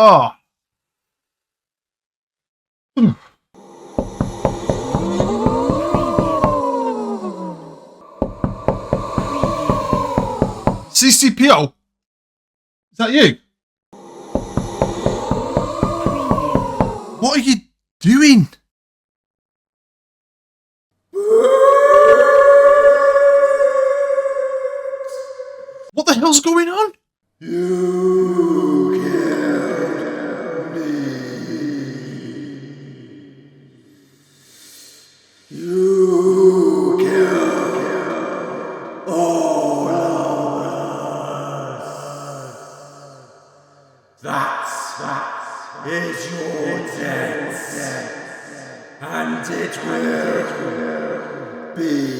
Oh. CCPO? Is that you? What are you doing? What the hell's going on? You killed me. You killed all of us. That is your death, and it will be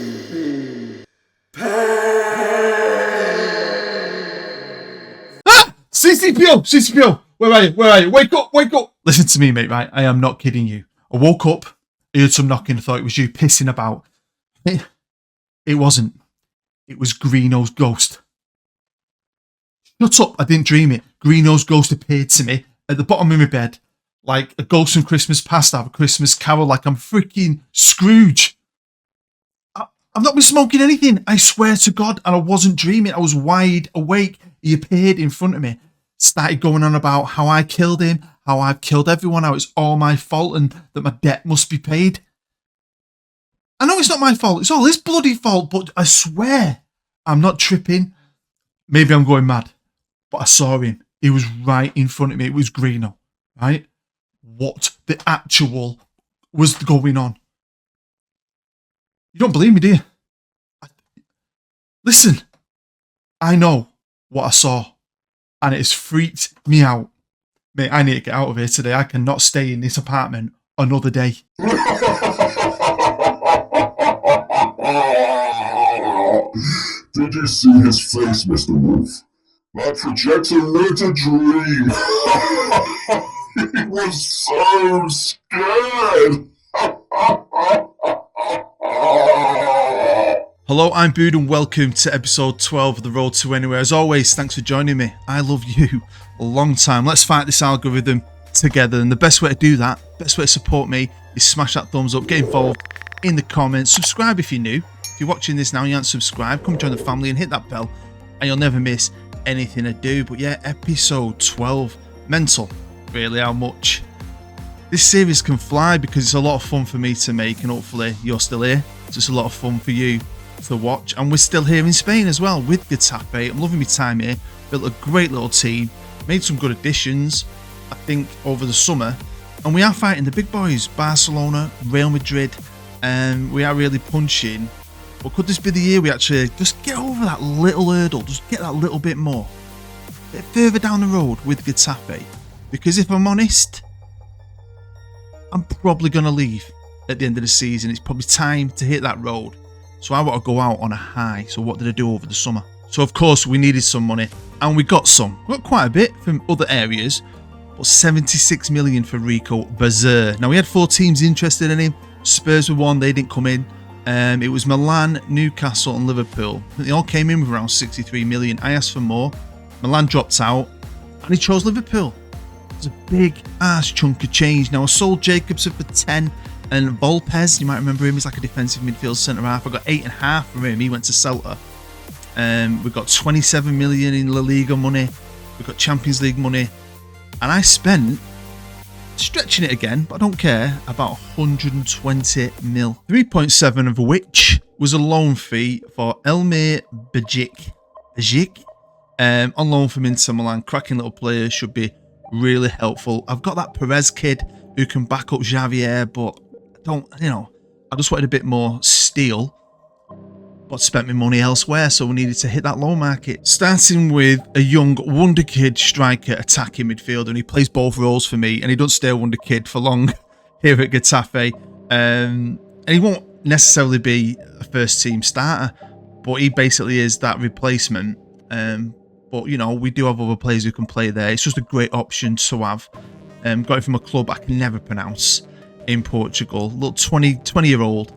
CCPO! Where are you? Wake up! Listen to me, mate, right? I am not kidding you. I woke up, I heard some knocking, I thought it was you pissing about. It wasn't. It was Greeno's ghost. Shut up, I didn't dream it. Greeno's ghost appeared to me at the bottom of my bed, like a ghost from Christmas past out of a Christmas Carol, like I'm freaking Scrooge. I've not been smoking anything, I swear to God, and I wasn't dreaming. I was wide awake. He appeared in front of me, started going on about how I killed him, how I've killed everyone, how it's all my fault and that my debt must be paid. I know it's not my fault, it's all his bloody fault, but I swear I'm not tripping. Maybe I'm going mad, but I saw him. He was right in front of me. It was Greeno, right? What the actual was going on? You don't believe me, do you? Listen, I know what I saw, and it has freaked me out. Mate, I need to get out of here today. I cannot stay in this apartment another day. Did you see his face, Mr. Wolf? That projector lived a dream. He was so scared. Hello, I'm Bood and welcome to episode 12 of The Road to Anywhere. As always, thanks for joining me. I love you a long time. Let's fight this algorithm together, and the best way to do that, best way to support me, is smash that thumbs up, get involved in the comments, subscribe if you're new. If you're watching this now and you aren't subscribed, come join the family and hit that bell and you'll never miss anything I do. But yeah, episode 12, mental really how much this series can fly, because it's a lot of fun for me to make, and hopefully you're still here. It's just a lot of fun for you to watch, and we're still here in Spain as well with Getafe. I'm loving my time here, built a great little team, made some good additions I think over the summer, and we are fighting the big boys, Barcelona, Real Madrid, and we are really punching. But could this be the year we actually just get over that little hurdle, just get that little bit more, a bit further down the road with Getafe? Because if I'm honest, I'm probably going to leave at the end of the season. It's probably time to hit that road. So I want to go out on a high. So what did I do over the summer? So of course we needed some money, and we got some. We got quite a bit from other areas, but 76 million for Rico Bazer. Now we had 4 teams interested in him. Spurs were one, they didn't come in. It was Milan, Newcastle and Liverpool. They all came in with around 63 million. I asked for more. Milan dropped out and he chose Liverpool. It's a big ass chunk of change. Now I sold Jacobson for 10, and Volpez, you might remember him, he's like a defensive midfield centre half. I got 8.5 from him. He went to Celta. We got 27 million in La Liga money. We got Champions League money, and I spent, stretching it again, but I don't care, about 120 mil. 3.7 of which was a loan fee for Elmir Bajic. On loan from Inter Milan. Cracking little player, should be really helpful. I've got that Perez kid who can back up Javier, but I just wanted a bit more steel, but spent my money elsewhere, so we needed to hit that low market. Starting with a young wonder kid striker, attacking midfielder, and he plays both roles for me, and he doesn't stay a wonder kid for long here at Getafe. And he won't necessarily be a first team starter, but he basically is that replacement. But we do have other players who can play there. It's just a great option to have. Got it from a club I can never pronounce in Portugal. Little 20-year-old,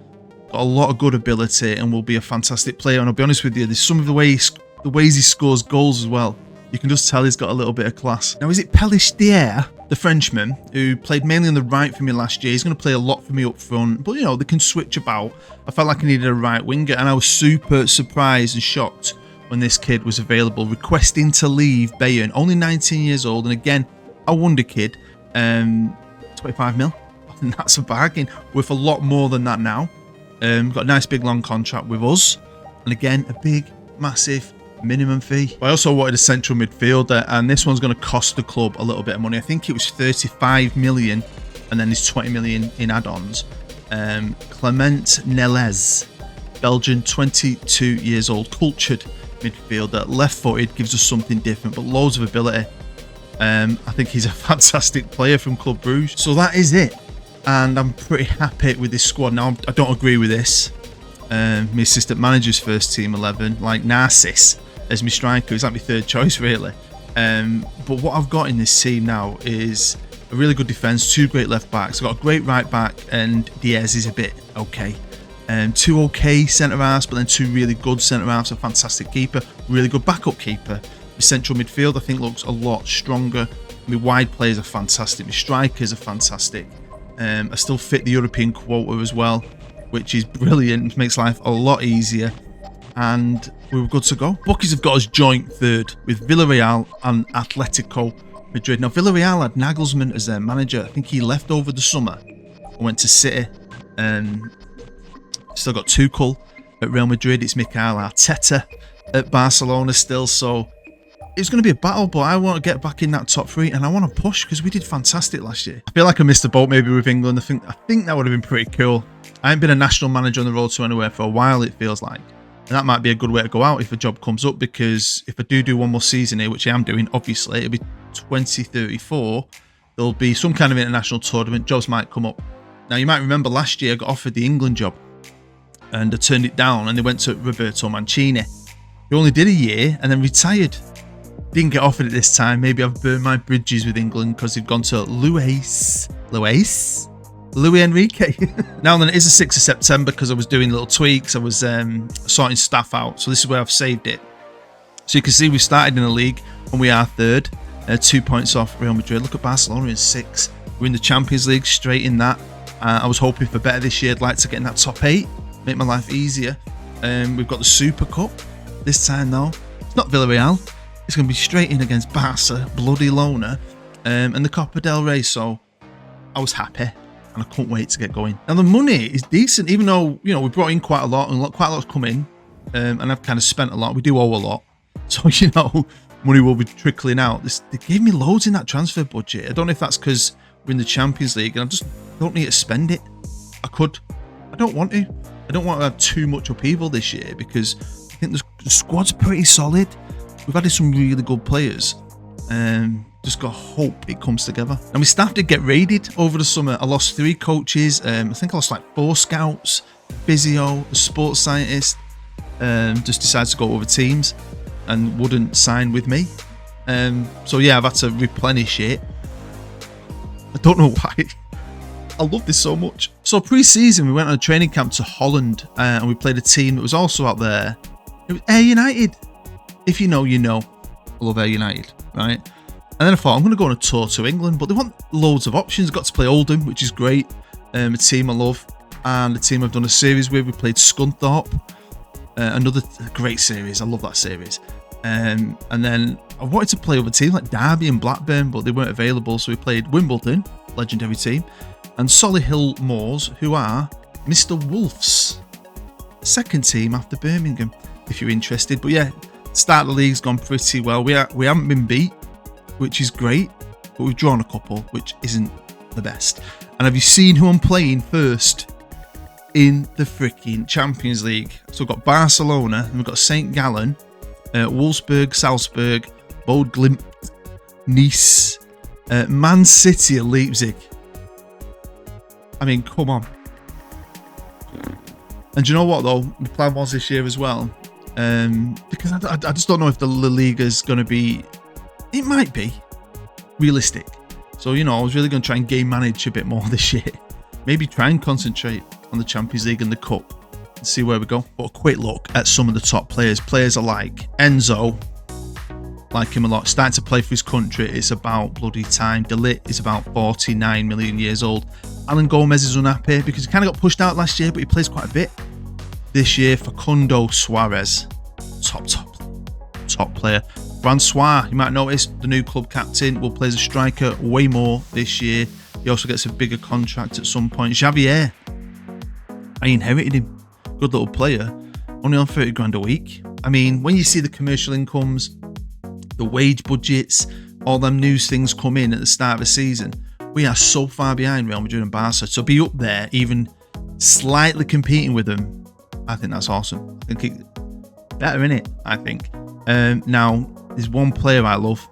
got a lot of good ability and will be a fantastic player. And I'll be honest with you, there's some of the ways he scores goals as well. You can just tell he's got a little bit of class. Now, is it Pellistier, the Frenchman, who played mainly on the right for me last year? He's going to play a lot for me up front, but, you know, they can switch about. I felt like I needed a right winger, and I was super surprised and shocked when this kid was available, requesting to leave Bayern. Only 19 years old, and again, a wonder kid. 25 mil. I think that's a bargain. Worth a lot more than that now. Got a nice big long contract with us, and again, a big, massive minimum fee. I also wanted a central midfielder, and this one's going to cost the club a little bit of money. I think it was 35 million, and then there's 20 million in add-ons. Clement Neles, Belgian, 22 years old, cultured midfielder, left-footed, gives us something different, but loads of ability. I think he's a fantastic player from Club Brugge. So that is it, and I'm pretty happy with this squad. Now, I don't agree with this. My assistant manager's first team 11, like Narcissus as my striker. He's like my third choice, really. But what I've got in this team now is a really good defence, 2 great left backs. I've got a great right back, and Diaz is a bit okay. 2 okay centre-halves, but then 2 really good centre-halves, a fantastic keeper, really good backup keeper. The central midfield, I think, looks a lot stronger. My wide players are fantastic. My strikers are fantastic. I still fit the European quota as well, which is brilliant. Makes life a lot easier. And we were good to go. Bookies have got us joint third with Villarreal and Atletico Madrid. Now, Villarreal had Nagelsmann as their manager. I think he left over the summer and went to City. Still got Tuchel at Real Madrid. It's Mikel Arteta at Barcelona still. So it's going to be a battle, but I want to get back in that top 3, and I want to push because we did fantastic last year. I feel like I missed the boat maybe with England. I think that would have been pretty cool. I haven't been a national manager on the road to anywhere for a while, it feels like. And that might be a good way to go out if a job comes up, because if I do one more season here, which I am doing, obviously, it'll be 2034. There'll be some kind of international tournament. Jobs might come up. Now, you might remember last year I got offered the England job, and I turned it down, and they went to Roberto Mancini, who only did a year and then retired. Didn't get offered it this time. Maybe I've burned my bridges with England because they've gone to Luis Enrique. Now then, it is the 6th of September because I was doing little tweaks. I was sorting stuff out. So this is where I've saved it. So you can see we started in the league and we are third, 2 points off Real Madrid. Look at Barcelona in 6th. We're in the Champions League, straight in that. I was hoping for better this year. I'd like to get in that top 8, make my life easier. We've got the Super Cup this time though. It's not Villarreal. It's going to be straight in against Barca, bloody loner, and the Copa del Rey. So I was happy, and I couldn't wait to get going. Now the money is decent, even though, you know, we brought in quite a lot, and quite a lot's come in, and I've kind of spent a lot. We do owe a lot, so, you know, money will be trickling out. They gave me loads in that transfer budget. I don't know if that's because we're in the Champions League, and I just don't need to spend it. I could. I don't want to. I don't want to have too much upheaval this year because I think the squad's pretty solid. We've added some really good players. Just got to hope it comes together. And my staff did get raided over the summer. I lost 3 coaches. I think I lost like 4 scouts, physio, a sports scientist. Just decided to go over teams and wouldn't sign with me. So yeah, I've had to replenish it. I don't know why. I love this so much. So pre-season, we went on a training camp to Holland, and we played a team that was also out there. It was Air United. If you know, you know. I love Air United, right? And then I thought, I'm going to go on a tour to England, but they want loads of options. I got to play Oldham, which is great. A team I love, and a team I've done a series with. We played Scunthorpe, another great series. I love that series. And then I wanted to play other teams like Derby and Blackburn, but they weren't available. So we played Wimbledon, legendary team, and Solihull Moors, who are Mr. Wolves, second team after Birmingham, if you're interested. But yeah, start of the league's gone pretty well. We haven't been beat, which is great, but we've drawn a couple, which isn't the best. And have you seen who I'm playing first in the freaking Champions League? So we've got Barcelona, and we've got St. Gallen, Wolfsburg, Salzburg, Bode Glimt, Nice, Man City and Leipzig. I mean, come on. And do you know what, though? My plan was this year as well. Because I just don't know if the La Liga's going to be... It might be realistic. So, you know, I was really going to try and game manage a bit more this year. Maybe try and concentrate on the Champions League and the Cup and see where we go. But a quick look at some of the top players. Players are like Enzo, Like him a lot. Starting to play for his country, it's about bloody time. De Ligt is about 49 million years old. Alan Gomez is unhappy because he kind of got pushed out last year, but he plays quite a bit. This year, Facundo Suarez, top player. Francois, you might notice, the new club captain, will play as a striker way more this year. He also gets a bigger contract at some point. Xavier, I inherited him. Good little player. Only on 30 grand a week. I mean, when you see the commercial incomes, the wage budgets, all them news things come in at the start of the season, we are so far behind Real Madrid and Barca. To be up there, even slightly competing with them, I think that's awesome. I think it's better, innit? I think. Now, there's one player I love.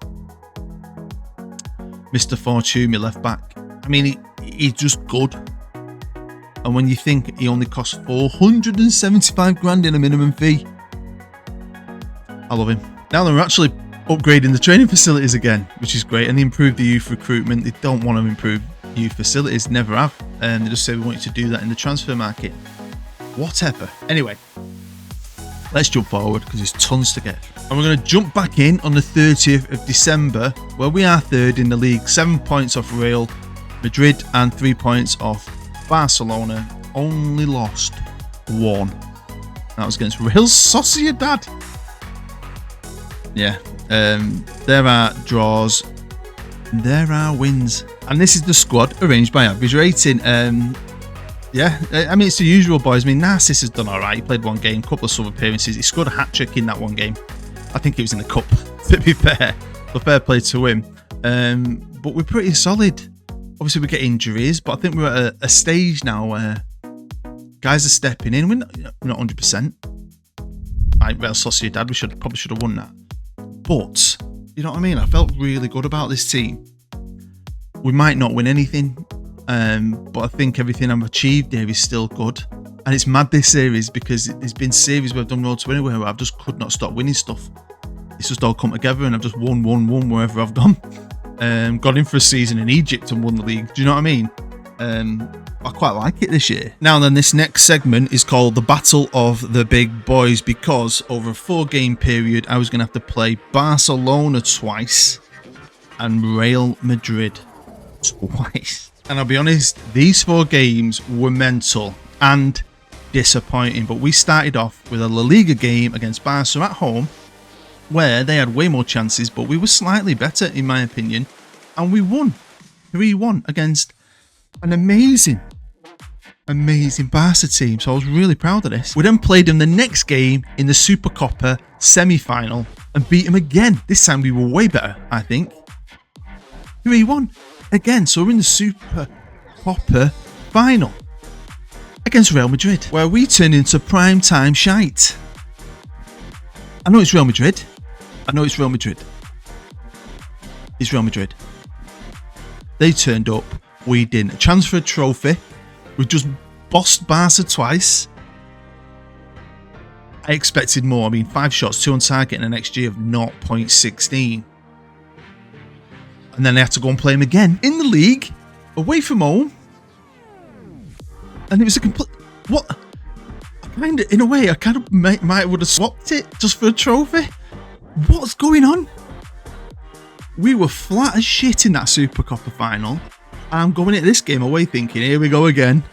Mr. Fortune, my left back. I mean, he's just good. And when you think he only costs 475 grand in a minimum fee, I love him. Now they're actually upgrading the training facilities again, which is great. And they improved the youth recruitment. They don't want to improve youth facilities, never have. And they just say we want you to do that in the transfer market. Whatever. Anyway, let's jump forward because there's tons to get through. And we're going to jump back in on the 30th of December, where we are third in the league. 7 points off Real Madrid and 3 points off Barcelona. Only lost one. That was against Real Sociedad. Yeah. There are draws. There are wins. And this is the squad arranged by average rating. Yeah, I mean, it's the usual, boys. I mean, Narciss has done all right. He played one game, couple of sub appearances. He scored a hat-trick in that one game. I think it was in the cup, to be fair. So fair play to him. But we're pretty solid. Obviously, we get injuries, but I think we're at a stage now where guys are stepping in. We're not 100%. Like Real Sociedad, we probably should have won that. But, you know what I mean? I felt really good about this team. We might not win anything, but I think everything I've achieved there is still good. And it's mad, this series, because there's been series where I've done Road to Anywhere where I've just could not stop winning stuff. It's just all come together and I've just won wherever I've gone. Got in for a season in Egypt and won the league. Do you know what I mean? I quite like it this year. Now then, this next segment is called the Battle of the Big Boys, because over a 4-game period I was going to have to play Barcelona twice and Real Madrid twice. And I'll be honest, these 4 games were mental and disappointing. But we started off with a La Liga game against Barca at home, where they had way more chances, but we were slightly better in my opinion, and we won 3-1 against an amazing Barca team. So I was really proud of this. We then played them the next game in the Supercopa semi-final and beat them again. This time we were way better, I think. 3-1 again. So we're in the Supercopa final against Real Madrid, where we turned into prime time shite. I know it's Real Madrid. It's Real Madrid. They turned up. We didn't. A chance for a trophy. We just bossed Barca twice. I expected more. I mean, 5 shots, 2 on target, and an XG of 0.16. And then they had to go and play him again in the league, away from home. And it was a complete... What? In a way, I kind of might would have swapped it just for a trophy. What's going on? We were flat as shit in that Supercopa final. And I'm going into this game away thinking, here we go again.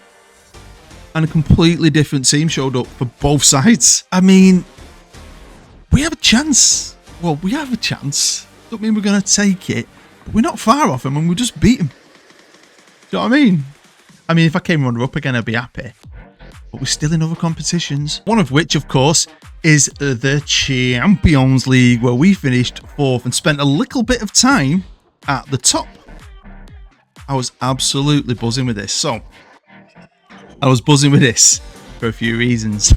And a completely different team showed up for both sides. I mean, we have a chance. Well, we have a chance. Don't mean we're going to take it. But we're not far off them and we just beat them. Do you know what I mean? I mean, if I came runner-up again, I'd be happy. But we're still in other competitions. One of which, of course, is the Champions League, where we finished 4th and spent a little bit of time at the top. I was absolutely buzzing with this. So, I was buzzing with this for a few reasons.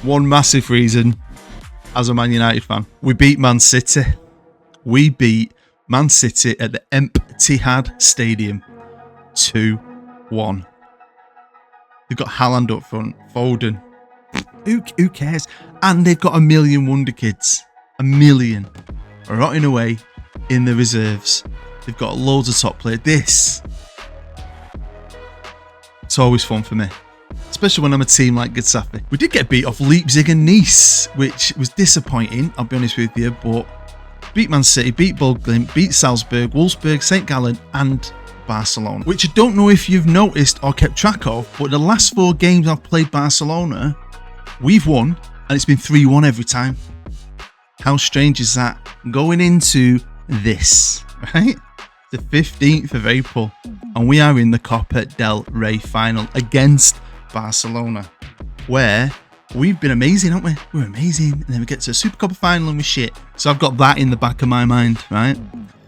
One massive reason, as a Man United fan, we beat Man City. We beat Man City at the Etihad Stadium 2-1. They've got Haaland up front, Foden. Who cares? And they've got 1 million WONDERKIDS. 1 million. Rotting away in the reserves. They've got loads of top players. It's always fun for me. Especially when I'm a team like Getafe. We did get beat off Leipzig and Nice, which was disappointing, I'll be honest with you, but beat Man City, beat Boglin, beat Salzburg, Wolfsburg, St. Gallen and Barcelona. Which I don't know if you've noticed or kept track of, but the last 4 games I've played Barcelona, we've won and it's been 3-1 every time. How strange is that? Going into this, right? The 15th of April, and we are in the Copa del Rey final against Barcelona, where we've been amazing, haven't we? We're amazing, and then we get to a Super Copa final and we're shit. So I've got that in the back of my mind, right?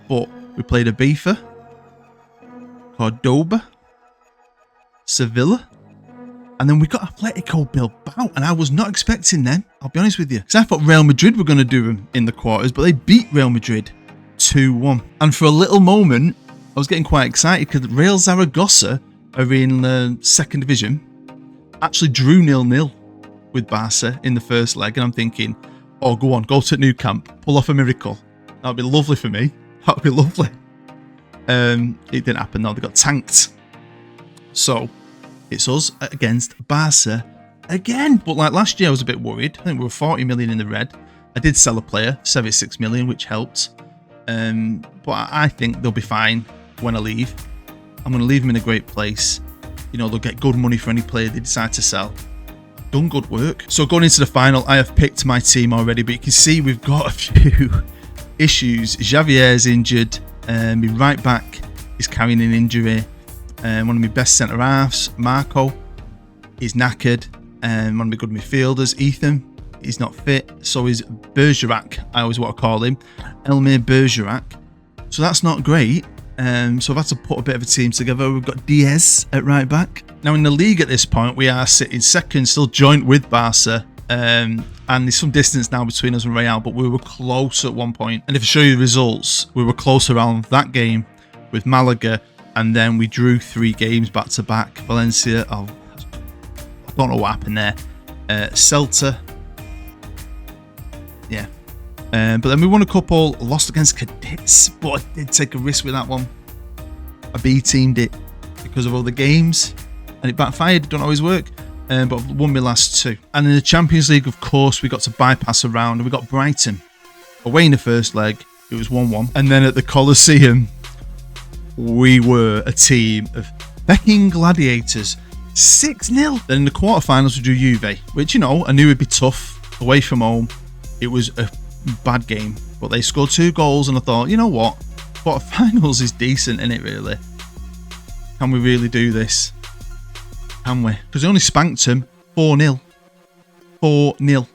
But we played Ibiza, Cordoba, Sevilla, and then we got Atletico Bilbao, and I was not expecting them, I'll be honest with you, because I thought Real Madrid were going to do them in the quarters, but they beat Real Madrid 2-1. And for a little moment, I was getting quite excited because Real Zaragoza are in the 2nd division, actually drew 0-0 with Barca in the first leg, and I'm thinking, oh, go on, go to Nou Camp, pull off a miracle. That would be lovely for me. That would be lovely. It didn't happen though, they got tanked. So, it's us against Barca again. But like last year, I was a bit worried. I think we were 40 million in the red. I did sell a player, 76 million, which helped. But I think they'll be fine when I leave. I'm going to leave them in a great place. You know, they'll get good money for any player they decide to sell. Done good work. So going into the final, I have picked my team already, but you can see we've got a few issues. Javier's injured. My right back is carrying an injury. One of my best centre-halves, Marco, is knackered. One of my good midfielders, Ethan, is not fit. So is Bergerac, I always want to call him. Elmir Bergerac. So that's not great. So I've had to put a bit of a team together. We've got Diaz at right back. Now in the league at this point, we are sitting second, still joint with Barca. And there's some distance now between us and Real, but we were close at one point. And if I show you the results, we were close around that game with Malaga. And then we drew 3 games back to back. Valencia, I don't know what happened there. Celta. Yeah. But then we won a couple, lost against Cadiz, but I did take a risk with that one. I B-teamed it because of all the games, and it backfired. Don't always work, but I've won my last 2. And in the Champions League, of course, we got to bypass a round, and we got Brighton. Away in the first leg, it was 1-1. And then at the Coliseum, we were a team of fucking gladiators. 6-0. Then in the quarterfinals, we drew Juve, which, you know, I knew would be tough. Away from home, it was a bad game, but they scored 2 goals, and I thought, you know what, quarterfinals is decent, isn't it, really? Can we really do this? Can we? Because they only spanked him 4-0. 4-0.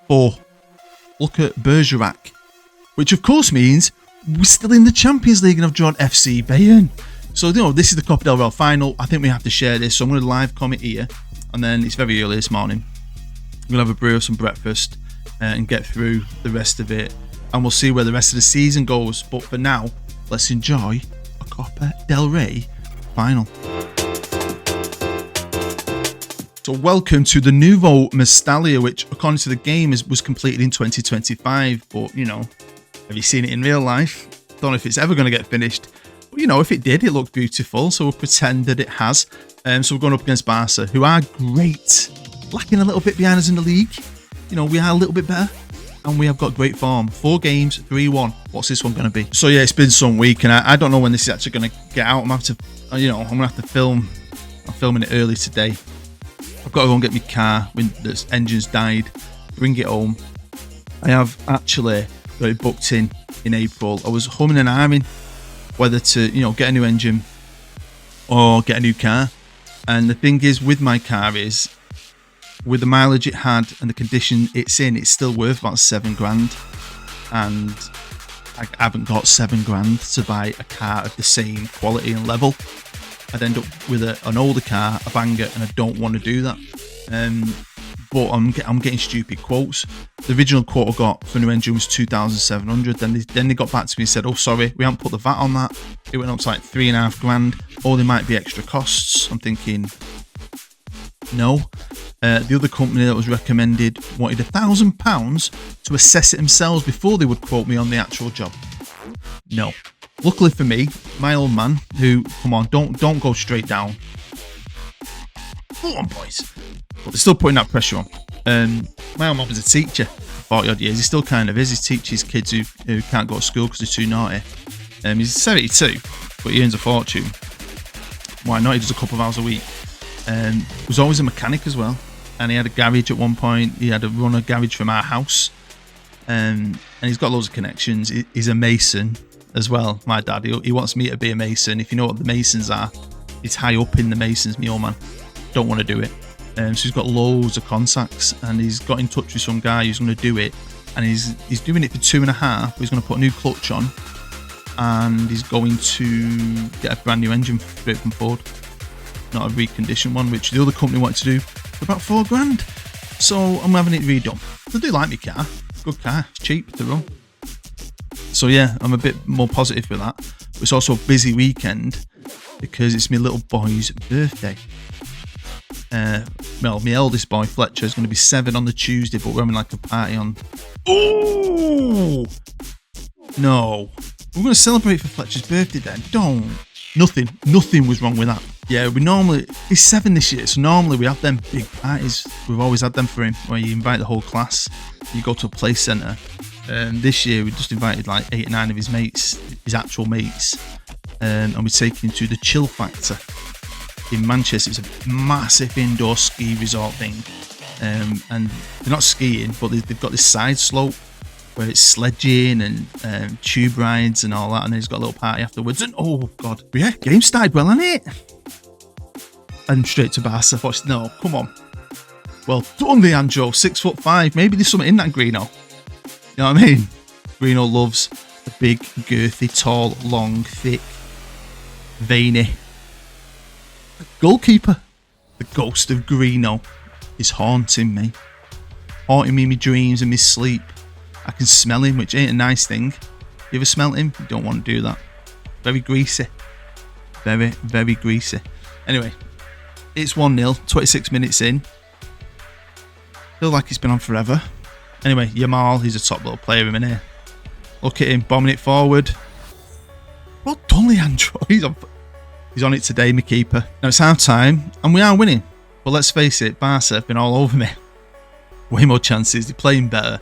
4. Look at Bergerac, which of course means we're still in the Champions League and I've drawn FC Bayern. So, you know, this is the Copa del Rey final. I think we have to share this, so I'm going to live comment here, and then it's very early this morning. I'm going to have a brew, some breakfast, and get through the rest of it, and we'll see where the rest of the season goes. But for now, let's enjoy a Copa del Rey final. So welcome to the Nuevo Mestalla, which according to the game was completed in 2025, but you know, have you seen it in real life? Don't know if it's ever going to get finished, but you know, if it did, it looked beautiful, so we'll pretend that it has. So we're going up against Barca, who are great, lacking a little bit behind us in the league. You know, we are a little bit better, and we have got great form. 4 games, 3-1. What's this one going to be? So yeah, it's been some week, and I don't know when this is actually going to get out. I'm going to have to, you know, I'm going to have to film. I'm filming it early today. I've got to go and get my car when the engine's died, bring it home. I have actually got it booked in April. I was humming and ahhing whether to, you know, get a new engine or get a new car. And the thing is with my car is, with the mileage it had and the condition it's in, it's still worth about £7,000. And I haven't got £7,000 to buy a car of the same quality and level. I'd end up with an older car, a banger, and I don't want to do that. But I'm getting stupid quotes. The original quote I got for a new engine was 2,700. Then they got back to me and said, "Oh, sorry, we haven't put the VAT on that. It went up to like £3,500, or there might be extra costs." I'm thinking, no. The other company that was recommended wanted £1,000 to assess it themselves before they would quote me on the actual job. No. Luckily for me, my old man, who, come on, don't go straight down. Come on, boys. But they're still putting that pressure on. My old man was a teacher for 40 odd years. He still kind of is. He teaches kids who can't go to school because they're too naughty. He's 72, but he earns a fortune. Why not? He does a couple of hours a week. Was always a mechanic as well, and he had a garage at one point. He had to run a garage from our house, and he's got loads of connections. He's a mason as well. My dad, he wants me to be a mason. If you know what the masons are, he's high up in the masons, me old man. Don't want to do it. So he's got loads of contacts, and he's got in touch with some guy who's going to do it, and he's doing it for 2.5. He's going to put a new clutch on, and he's going to get a brand new engine straight from Ford, not a reconditioned one, which the other company wanted to do for about $4,000. So I'm having it redone. I do like my car. Good car. It's cheap to run. So yeah, I'm a bit more positive with that. But it's also a busy weekend because it's my little boy's birthday. Well, my eldest boy, Fletcher, is going to be 7 on the Tuesday, but we're having like a party on... Oh! No. We're going to celebrate for Fletcher's birthday then. Don't. Nothing was wrong with that. Yeah, he's 7 this year, so normally we have them big parties. We've always had them for him, where you invite the whole class, you go to a play centre. This year we just invited like 8 or 9 of his mates, his actual mates, and we're taking him to the Chill Factor in Manchester. It's a massive indoor ski resort thing, and they're not skiing, but they've got this side slope where it's sledging and tube rides and all that, and then he's got a little party afterwards. And oh god, yeah, game started well, hasn't it? And straight to Barca. No, come on. Well done, Leandro. 6'5". Maybe there's something in that Greeno. You know what I mean? Greeno loves the big, girthy, tall, long, thick, veiny goalkeeper. The ghost of Greeno is haunting me in my dreams and my sleep. I can smell him, which ain't a nice thing. You ever smell him? You don't want to do that. Very greasy. Very, very greasy. Anyway, it's 1-0, 26 minutes in. Feel like it's been on forever. Anyway, Yamal, he's a top little player in here. Look at him, bombing it forward. Well done, Leandro. He's on it today, my keeper. Now it's half time, and we are winning. But let's face it, Barca have been all over me. Way more chances, they're playing better.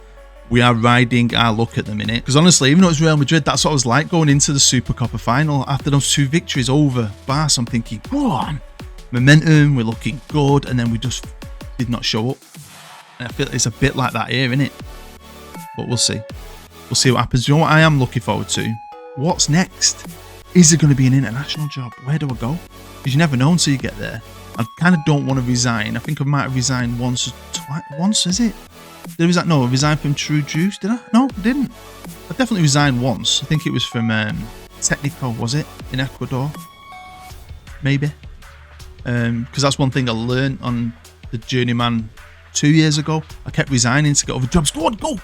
We are riding our luck at the minute. Because honestly, even though it's Real Madrid, that's what I was like going into the Super Copa final. After those 2 victories over Barca, I'm thinking, go on. Momentum, we're looking good, and then we just did not show up. And I feel it's a bit like that here, isn't it? But we'll see. We'll see what happens. You know what I am looking forward to? What's next? Is there going to be an international job? Where do I go? Because you never know until you get there. I kind of don't want to resign. I think I might have resigned once or twice. Once, is it? Did I resign? No, I resigned from True Juice, did I? No, I didn't. I definitely resigned once. I think it was from Technico, was it? In Ecuador? Maybe. Because that's one thing I learned on the Journeyman 2 years ago. I kept resigning to get other jobs. Go on, go!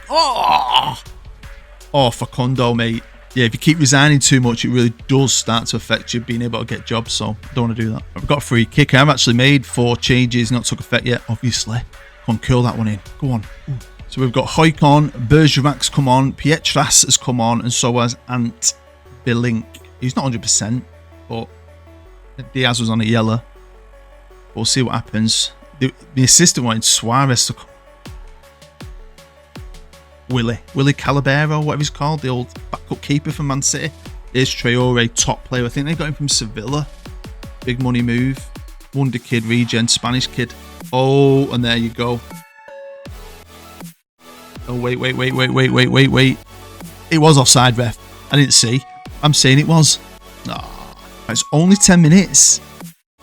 Oh, Facundo, mate. Yeah, if you keep resigning too much, it really does start to affect you being able to get jobs, so I don't want to do that. I've got a free kick. I've actually made 4 changes, not took effect yet, obviously. Go on, curl that one in. Go on. Ooh. So we've got Hoik on, Bergerak's come on, Pietras has come on, and so has Ant Bilink. He's not 100%, but Diaz was on a yellow. We'll see what happens. The assistant wanted Suarez to come. Willie Calabero, whatever he's called, the old backup keeper from Man City. Here's Traore, top player. I think they got him from Sevilla. Big money move. Wonder kid, regen, Spanish kid. Oh, and there you go. Oh, wait. It was offside, ref. I didn't see. I'm saying it was. Oh, it's only 10 minutes.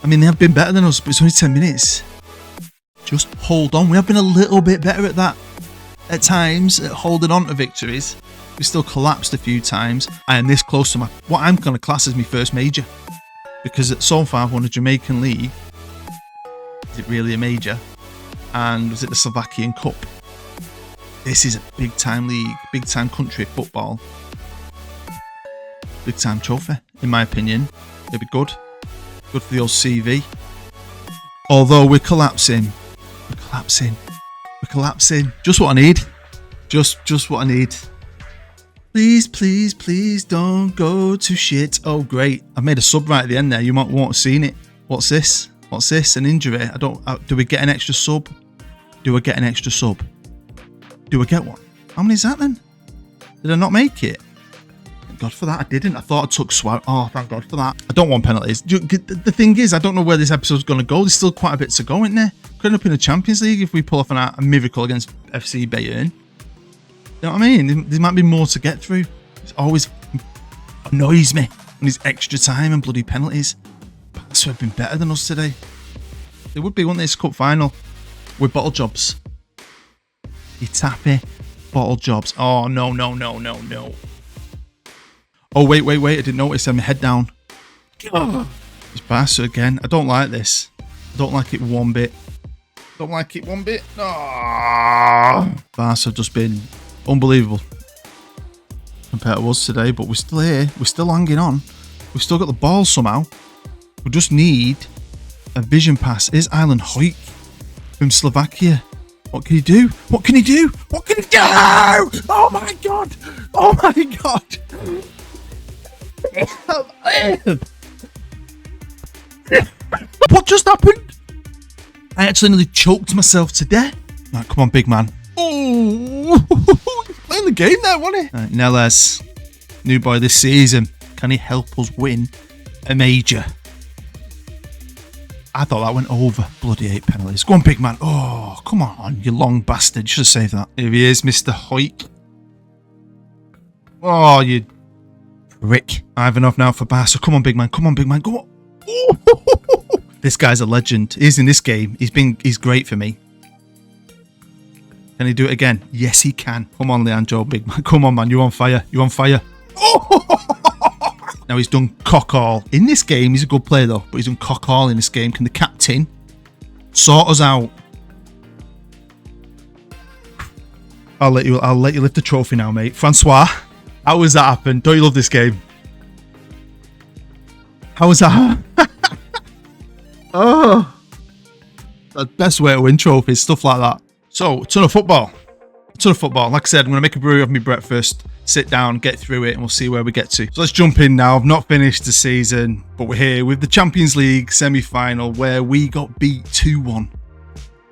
I mean, they have been better than us, but it's only 10 minutes. Just hold on. We have been a little bit better at that. At times, at holding on to victories. We still collapsed a few times. I am this close to what I'm going to class as my first major. Because so far I've won a Jamaican league. Is it really a major? And was it the Slovakian Cup? This is a big time league, big time country football. Big time trophy, in my opinion. It'll be good. Good for the old CV. Although we're collapsing. Just what I need. Just what I need. Please don't go to shit. Oh great. I made a sub right at the end there. You might want to have seen it. What's this? An injury? Do we get an extra sub? Do I get one? How many is that then? Did I not make it? Thank God for that. I didn't. I thought I took swag. Oh, thank God for that. I don't want penalties. The thing is, I don't know where this episode's going to go. There's still quite a bit to go, isn't there? Could end up in the Champions League if we pull off a miracle against FC Bayern. You know what I mean? There might be more to get through. It always annoys me when there's extra time and bloody penalties. Barca have been better than us today. They would be, wouldn't they? It's cup final with bottle jobs. Itape, bottle jobs. Oh, no. Oh, wait. I didn't notice. I had my head down. Oh, it's Barca again. I don't like this. I don't like it one bit. Oh. Barca have just been unbelievable compared to us today, but we're still here. We're still hanging on. We've still got the ball somehow. We just need a vision pass. Here's Island Hoik from Slovakia. What can he do? Oh my God! What just happened? I actually nearly choked myself to death. Right, come on, big man. Oh, he's playing the game there, wasn't he? Right, Neles, new boy this season. Can he help us win a major? I thought that went over. Bloody 8 penalties. Go on, big man. Oh, come on, you long bastard. Should have saved that. Here he is, Mr. Hoik. Oh, you prick. I have enough now for Barca. Come on, big man. Go on. Oh. This guy's a legend. He's in this game. He's great for me. Can he do it again? Yes, he can. Come on, Leandro, big man. Come on, man. You're on fire. Oh! Now he's done cock all. In this game, he's a good player though, but he's done cock all in this game. Can the captain sort us out? I'll let you lift the trophy now, mate. Francois, how has that happened? Don't you love this game? How was that? Oh, the best way to win trophies, stuff like that. So, ton of football. Like I said, I'm going to make a brew of my breakfast, sit down, get through it, and we'll see where we get to. So let's jump in now. I've not finished the season, but we're here with the Champions League semi-final where we got beat 2-1.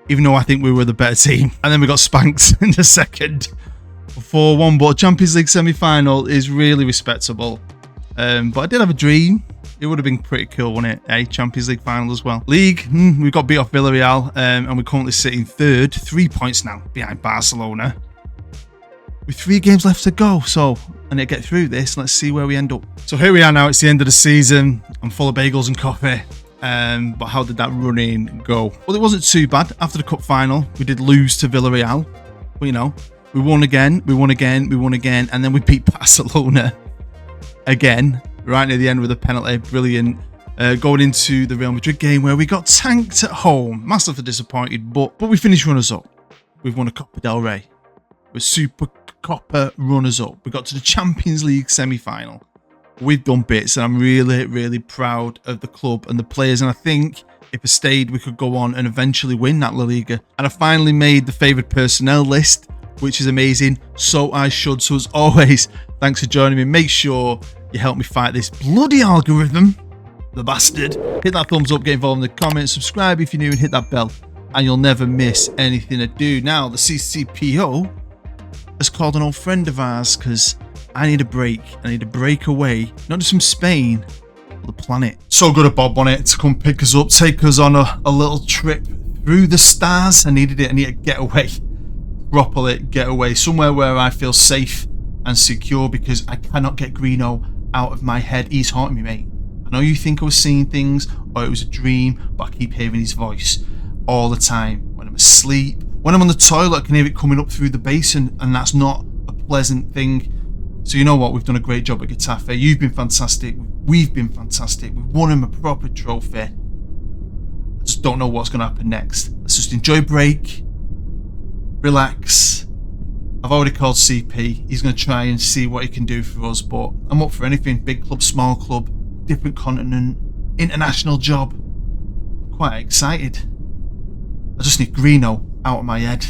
Even though I think we were the better team. And then we got spanked in the second 4-1. But Champions League semi-final is really respectable. But I did have a dream. It would have been pretty cool, wouldn't it? Champions League final as well. League, we got beat off Villarreal, and we're currently sitting third, 3 points now behind Barcelona. With 3 games left to go, so I need to get through this. Let's see where we end up. So here we are now. It's the end of the season. I'm full of bagels and coffee. But how did that run-in go? Well, it wasn't too bad. After the cup final, we did lose to Villarreal. But, you know, we won again, and then we beat Barcelona again. Right near the end with a penalty, brilliant. Going into the Real Madrid game where we got tanked at home. Massively disappointed, but we finished runners-up. We've won a Copa del Rey. We're Super Copa runners-up. We got to the Champions League semi-final. We've done bits, and I'm really, really proud of the club and the players. And I think if I stayed, we could go on and eventually win that La Liga. And I finally made the favoured personnel list, which is amazing. So I should. So as always, thanks for joining me. Make sure you help me fight this bloody algorithm, the bastard. Hit that thumbs up, get involved in the comments, subscribe if you're new, and hit that bell, and you'll never miss anything I do. Now, the CCPO has called an old friend of ours because I need a break. I need a break away, not just from Spain, but the planet. So good of Bob on it to come pick us up, take us on a little trip through the stars. I needed it. I need to get away, properly get away, somewhere where I feel safe and secure, because I cannot get Greeno out of my head. He's haunting me, mate. I know you think I was seeing things or it was a dream, but I keep hearing his voice all the time. When I'm asleep, when I'm on the toilet, I can hear it coming up through the basin, and that's not a pleasant thing. So you know what? We've done a great job at Getafe. You've been fantastic. We've been fantastic. We've won him a proper trophy. I just don't know what's going to happen next. Let's just enjoy a break, relax. I've already called CP. He's going to try and see what he can do for us, but I'm up for anything. Big club, small club, different continent, international job. I'm quite excited. I just need Greeno out of my head.